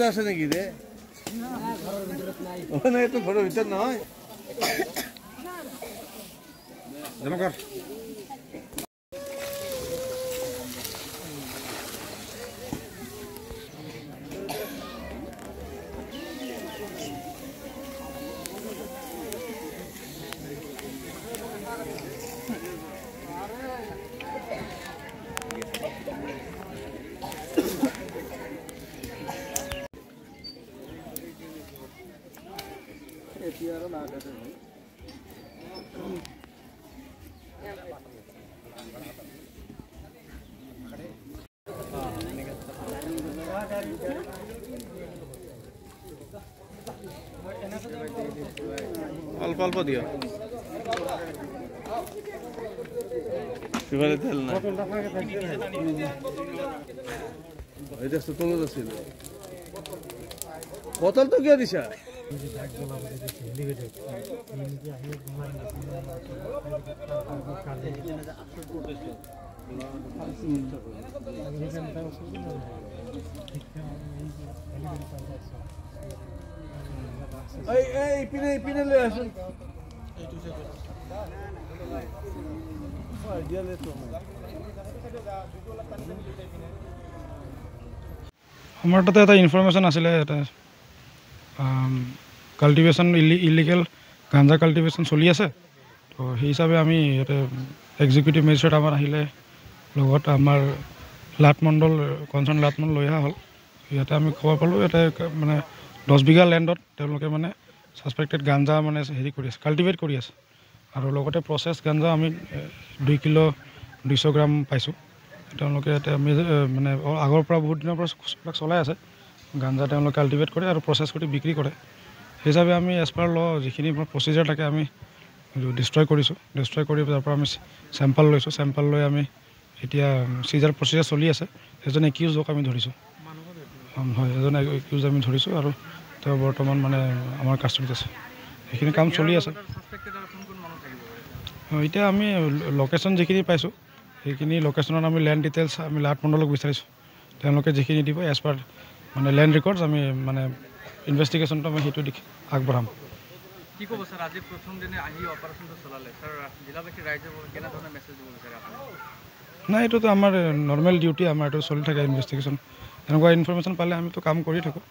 আছে নাকি রে নাই তো ঘরের ভিতর নয় জনকর অল্প অল্প দিও শিবারে তেল না এটা তো তোলো ছিল বোতল তো কিয় দিছা এই পিনে লই আসুন আমার তাতে এটা ইনফরমেশন আছিলে এটা কাল্টিভেশন ইলিগেল গাঞ্জা কাল্টিভেশন চলি আছে তো সেই হিচাপে আমি ইয়াতে এক্সিকিউটিভ মেজিষ্ট্ৰেট আমাৰ আহিলে লগত আমাৰ লাটমণ্ডল কনচাৰ্ণ লাটমণ্ডল লৈ অহা হ'ল ইয়াতে আমি খবৰ পালোঁ ইয়াতে মানে 10 বিঘা লেণ্ডত তেওঁলোকে মানে ছাছপেক্টেড গাঞ্জা মানে হেৰি কৰি আছে কাল্টিভেট কৰি আছে আৰু লগতে প্ৰচেছ গাঞ্জা আমি 2 কিলো 200 গ্ৰাম পাইছোঁ তেওঁলোকে ইয়াতে মানে আগৰ পৰা বহুত দিনৰ পৰা চলাই আছে গাঞ্জা তেওঁলোকে কাল্টিভেট কৰে আৰু প্ৰচেছ কৰি বিক্ৰী কৰে হিচাপে আমি এজ পাৰ ল যিখিনি প্ৰচিজাৰ থাকে আমি ডিষ্ট্ৰয় কৰিছোঁ ডিষ্ট্ৰয় কৰি তাৰ পৰা আমি চেম্পল লৈছোঁ চেম্পল লৈ আমি এতিয়া চিজাৰ প্ৰচিজাৰ চলি আছে এজন একিউজক আমি ধৰিছোঁ হয় এজন একিউজ আমি ধৰিছোঁ আৰু তেওঁ বৰ্তমান মানে আমাৰ কাষ্টডিত আছে সেইখিনি কাম চলি আছে এতিয়া আমি লোকেশ্যন যিখিনি পাইছোঁ সেইখিনি লোকেশ্যনত আমি লেণ্ড ডিটেইলছ আমি লাটমণ্ডলক বিচাৰিছোঁ তেওঁলোকে যিখিনি দিব এজ পাৰ মানে লেণ্ড ৰেকৰ্ডছ আমি মানে ইনভেষ্টিগেশ্যনটো আমি সেইটো দিশ আগবঢ়াম কি ক'ব স্যাৰ আজি প্ৰথম দিনে আহি অপাৰেশ্যনটো চলালে স্যাৰ জিলাবাসী ৰাইজক কেনেধৰণে মেছেজ দিব বিচাৰে আপুনি নাই এইটোতো আমাৰ নৰ্মেল ডিউটি আমাৰ এইটো চলি থাকে ইনভেষ্টিগেশ্যন এনেকুৱা ইনফৰমেশ্যন পালে আমিতো কাম কৰি থাকোঁ